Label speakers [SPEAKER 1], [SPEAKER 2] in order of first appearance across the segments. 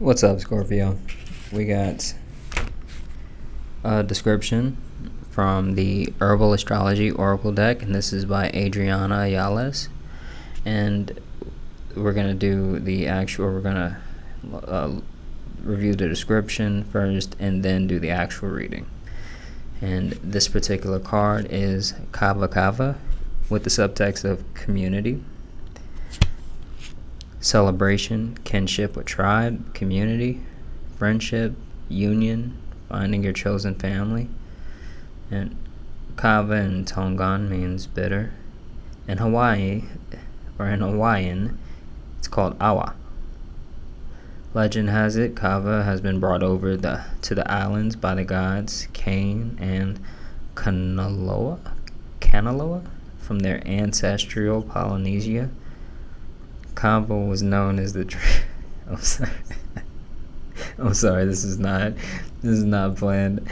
[SPEAKER 1] What's up, Scorpio? We got a description from the Herbal Astrology Oracle deck, and this is by Adriana Ayales. And we're gonna do the actual. We're gonna review the description first, and then do the actual reading. And this particular card is Kava Kava, with the subtext of community, celebration, kinship with tribe, community, friendship, union, finding your chosen family. And Kava in Tongan means bitter. In Hawaii, or in Hawaiian, it's called Awa. Legend has it Kava has been brought over to the islands by the gods Cain and Kanaloa from their ancestral Polynesia. Kava was known as the I'm sorry, this is not planned.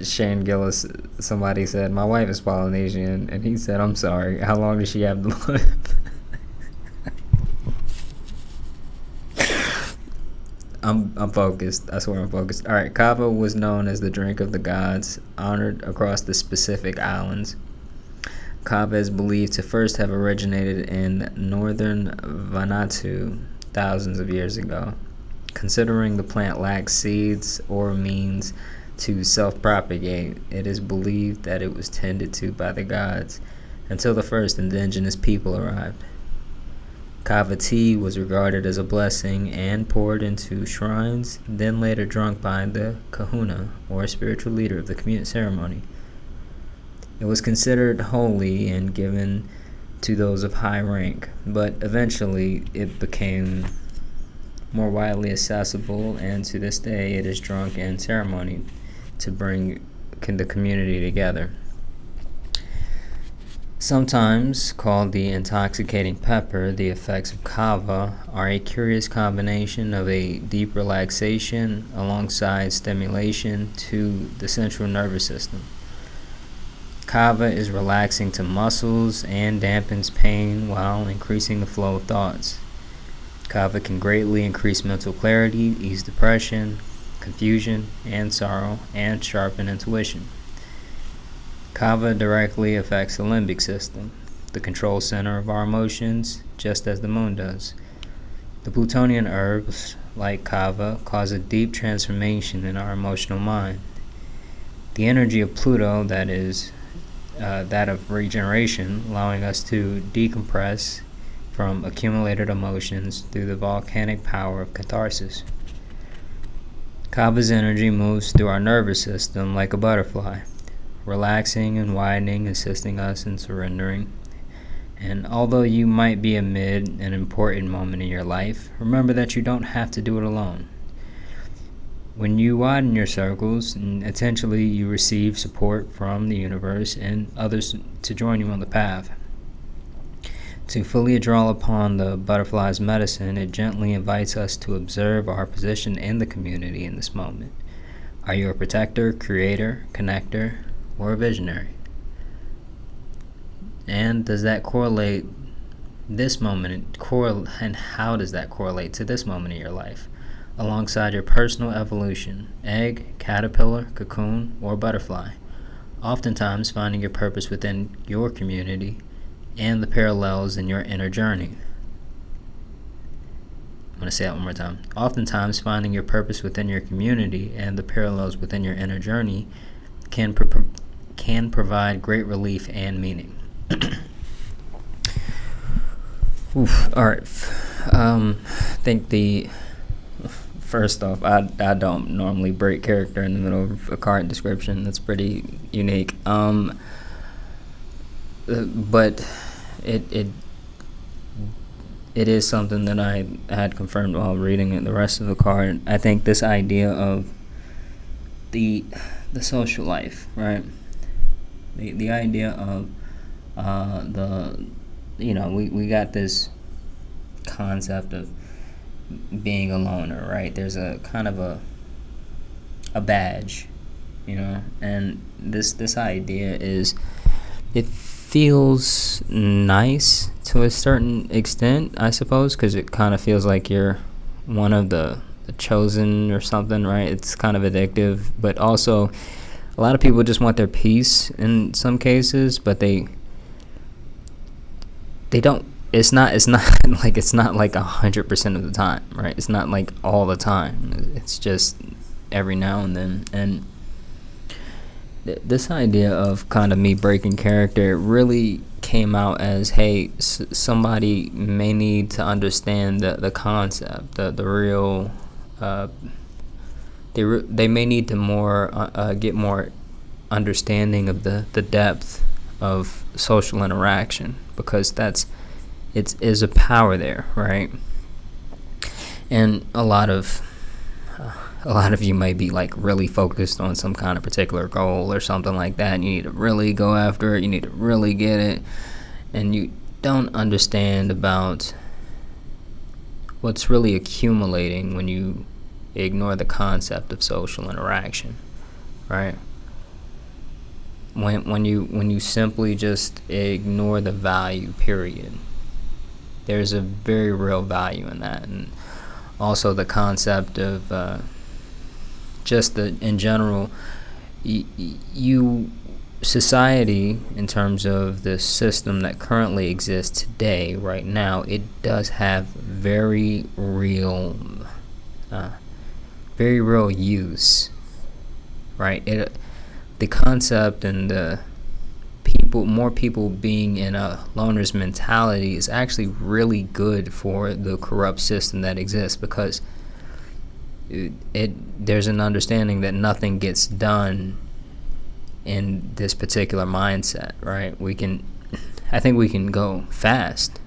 [SPEAKER 1] Shane Gillis, somebody said, my wife is Polynesian, and he said, I'm sorry, how long does she have to live? I'm focused. I swear I'm focused. Alright, Kava was known as the drink of the gods, honored across the Pacific Islands. Kava is believed to first have originated in northern Vanuatu thousands of years ago. Considering the plant lacks seeds or means to self-propagate, it is believed that it was tended to by the gods until the first indigenous people arrived. Kava tea was regarded as a blessing and poured into shrines, then later drunk by the kahuna, or spiritual leader of the community ceremony. It was considered holy and given to those of high rank, but eventually it became more widely accessible, and to this day it is drunk in ceremony to bring the community together. Sometimes called the intoxicating pepper, the effects of Kava are a curious combination of a deep relaxation alongside stimulation to the central nervous system. Kava is relaxing to muscles and dampens pain while increasing the flow of thoughts. Kava can greatly increase mental clarity, ease depression, confusion, and sorrow, and sharpen intuition. Kava directly affects the limbic system, the control center of our emotions, just as the moon does. The Plutonian herbs, like Kava, cause a deep transformation in our emotional mind. The energy of Pluto, that is, that of regeneration, allowing us to decompress from accumulated emotions through the volcanic power of catharsis. Kava's energy moves through our nervous system like a butterfly, relaxing and widening, assisting us in surrendering. And although you might be amid an important moment in your life, remember that you don't have to do it alone. When you widen your circles, and essentially you receive support from the universe and others to join you on the path. To fully draw upon the butterfly's medicine, it gently invites us to observe our position in the community in this moment. Are you a protector, creator, connector, or a visionary? And does that correlate this moment, and how does that correlate to this moment in your life, alongside your personal evolution, egg, caterpillar, cocoon, or butterfly, oftentimes finding your purpose within your community and the parallels in your inner journey? I'm going to say that one more time. Oftentimes finding your purpose within your community and the parallels within your inner journey can provide great relief and meaning. Alright. I think first off, I don't normally break character in the middle of a card description. That's pretty unique. But it is something that I had confirmed while reading the rest of the card. I think this idea of the social life, right? The idea of we got this concept of being a loner, right? There's a kind of a badge, and this idea is, it feels nice to a certain extent, I suppose, because it kind of feels like you're one of the chosen or something, right? It's kind of addictive, but also a lot of people just want their peace in some cases, but they don't. It's not like, it's not like 100% of the time, right? It's not like all the time. It's just every now and then. And this idea of kind of me breaking character really came out as, hey, somebody may need to understand the concept, the real. They may need to get more understanding of the depth of social interaction, because it is a power there, right? And a lot of you might be like really focused on some kind of particular goal or something like that, and you need to really go after it, you need to really get it, and you don't understand about what's really accumulating when you ignore the concept of social interaction, right? When you simply just ignore the value, period, there's a very real value in that. And also the concept of just in general, society, in terms of the system that currently exists today, right now, it does have very real use, right? The concept and the more people being in a loner's mentality is actually really good for the corrupt system that exists, because there's an understanding that nothing gets done in this particular mindset, right? I think we can go fast.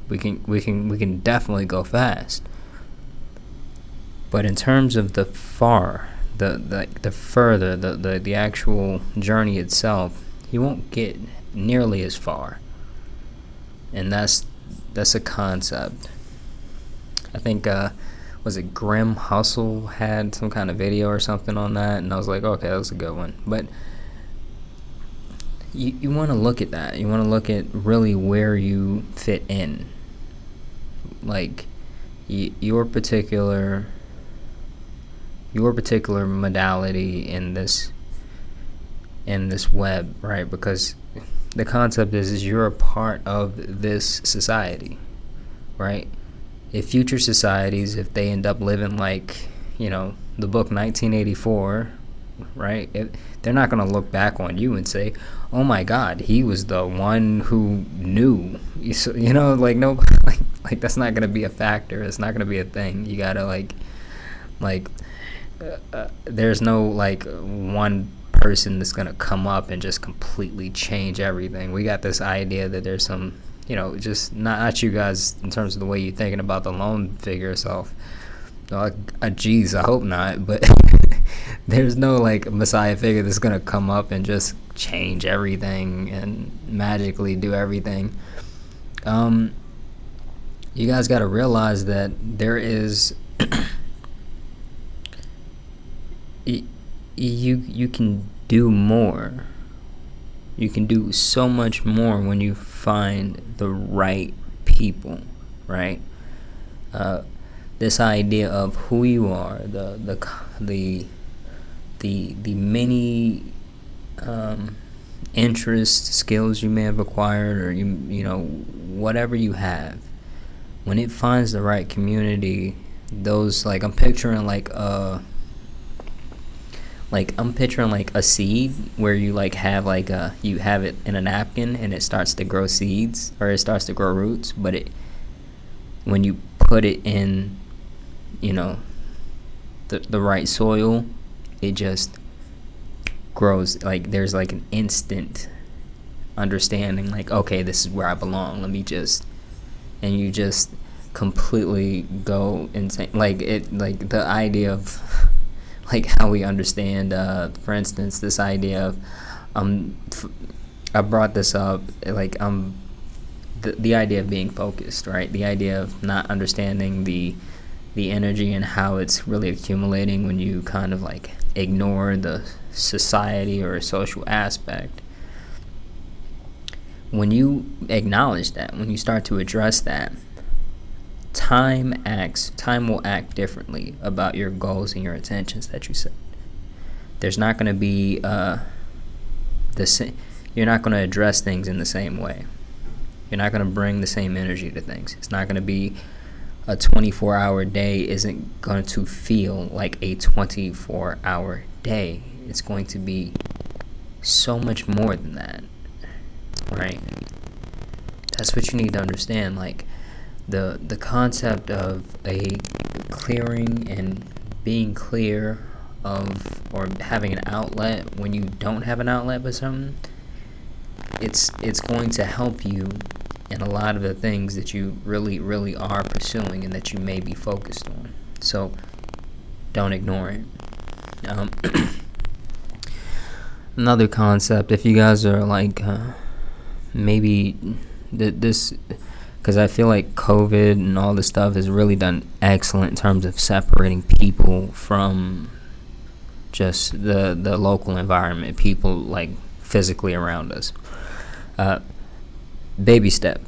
[SPEAKER 1] We can definitely go fast. But in terms of the further, the actual journey itself, you won't get nearly as far. And that's a concept. I think was it Grim Hustle had some kind of video or something on that, and I was like, okay, that was a good one. But you want to look at that. You want to look at really where you fit in, like your particular modality in this web, right? Because the concept is you're a part of this society, right? If future societies, if they end up living like, the book 1984, right? They're not going to look back on you and say, oh my God, he was the one who knew. Like, no, like that's not going to be a factor. It's not going to be a thing. You got to there's no like one person that's going to come up and just completely change everything. We got this idea that there's some, just not you guys in terms of the way you're thinking about the lone figure itself. Geez, I hope not, but there's no like Messiah figure that's going to come up and just change everything and magically do everything. You guys got to realize that there is you can do more. You can do so much more when you find the right people, right? This idea of who you are, the many interests, skills you may have acquired, or whatever you have, when it finds the right community, those I'm picturing a seed where you have you have it in a napkin and it starts to grow seeds, or it starts to grow roots, but when you put it in the right soil, it just grows. There's an instant understanding, okay, this is where I belong, and you just completely go insane. The idea of how we understand, for instance, this idea of I brought this up, the idea of being focused, right? The idea of not understanding the energy and how it's really accumulating when you kind of ignore the society or social aspect. When you acknowledge that, when you start to address that, time will act differently about your goals and your intentions that you set. There's not going to be you're not going to address things in the same way. You're not going to bring the same energy to things. It's not going to be a 24-hour day isn't going to feel like a 24-hour day. It's going to be so much more than that, right? That's what you need to understand. Like the concept of a clearing and being clear of, or having an outlet when you don't have an outlet for something, it's going to help you in a lot of the things that you really are pursuing and that you may be focused on. So don't ignore it. Another concept, if you guys are like maybe this, because I feel like COVID and all this stuff has really done excellent in terms of separating people from just the local environment, people like physically around us. Baby step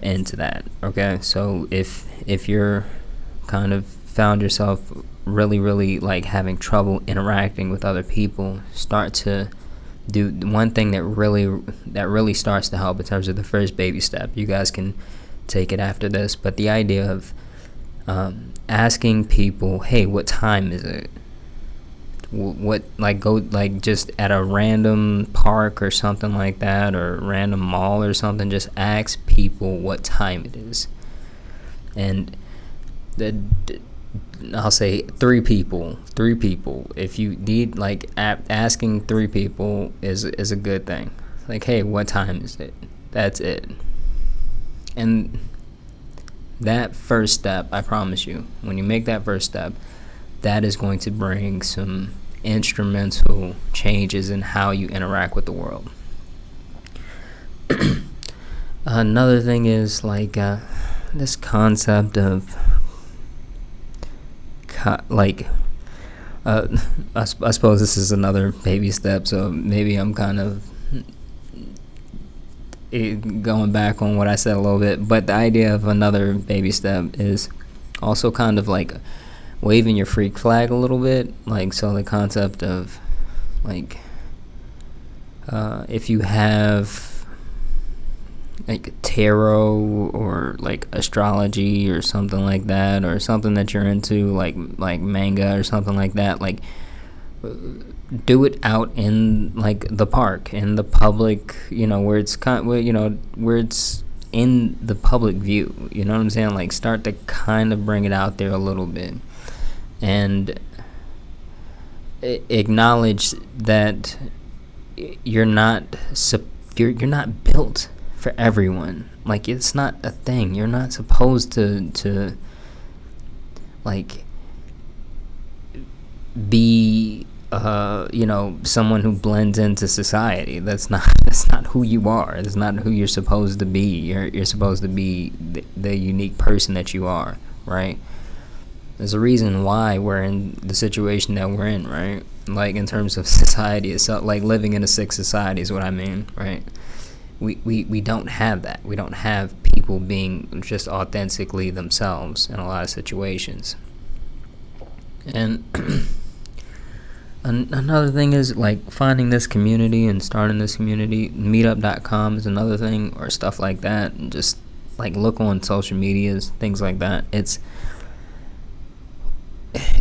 [SPEAKER 1] into that. Okay, so if you're kind of found yourself really like having trouble interacting with other people, start to do one thing that really starts to help in terms of the first baby step. You guys can take it after this, but the idea of asking people, hey, what time is it? What, like, go like just at a random park or something like that, or a random mall or something, just ask people what time it is. And I'll say three people. If you need, like, asking three people is a good thing. Like, hey, what time is it? That's it. And that first step, I promise you, when you make that first step, that is going to bring some instrumental changes in how you interact with the world. Another thing is like this concept of I suppose this is another baby step, so maybe I'm kind of going back on what I said a little bit, but the idea of another baby step is also kind of like waving your freak flag a little bit. Like, so the concept of like if you have like tarot or like astrology or something like that, or something that you're into, like manga or something like that, like do it out in like the park, in the public, where it's where it's in the public view, you know what I'm saying? Like, start to kind of bring it out there a little bit, and acknowledge that you're not built for everyone. Like, it's not a thing. You're not supposed to like be someone who blends into society. That's not who you are. That's not who you're supposed to be. You're supposed to be the unique person that you are, right? There's a reason why we're in the situation that we're in, right? Like, in terms of society itself, like living in a sick society is what I mean, right? We don't have that. We don't have people being just authentically themselves in a lot of situations. And another thing is like finding this community and starting this community. Meetup.com is another thing, or stuff like that. And just like look on social medias, things like that.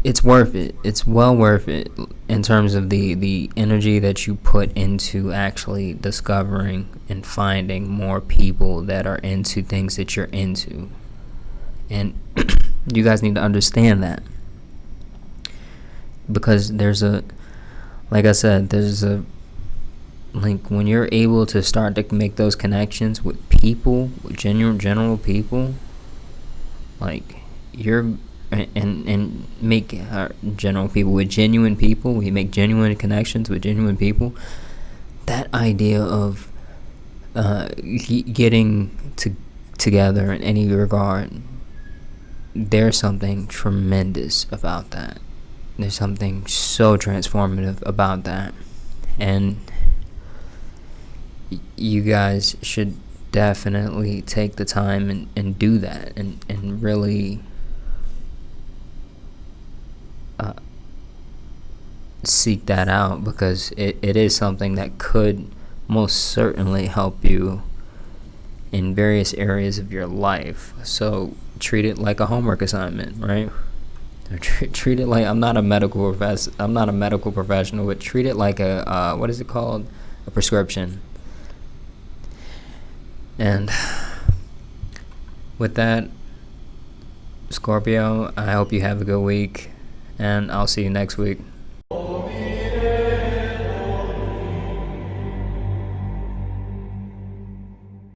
[SPEAKER 1] It's worth it. It's well worth it in terms of the energy that you put into actually discovering and finding more people that are into things that you're into. And you guys need to understand that, because like I said, when you're able to start to make those connections with people, with general people, like you're and make general people with genuine people, we make genuine connections with genuine people. That idea of getting together in any regard, there's something tremendous about that. There's something so transformative about that, and you guys should definitely take the time and do that, and really seek that out, because it is something that could most certainly help you in various areas of your life. So treat it like a homework assignment, right? Or treat it like, I'm not a medical professional, but treat it like a what is it called? A prescription. And with that, Scorpio, I hope you have a good week, and I'll see you next week.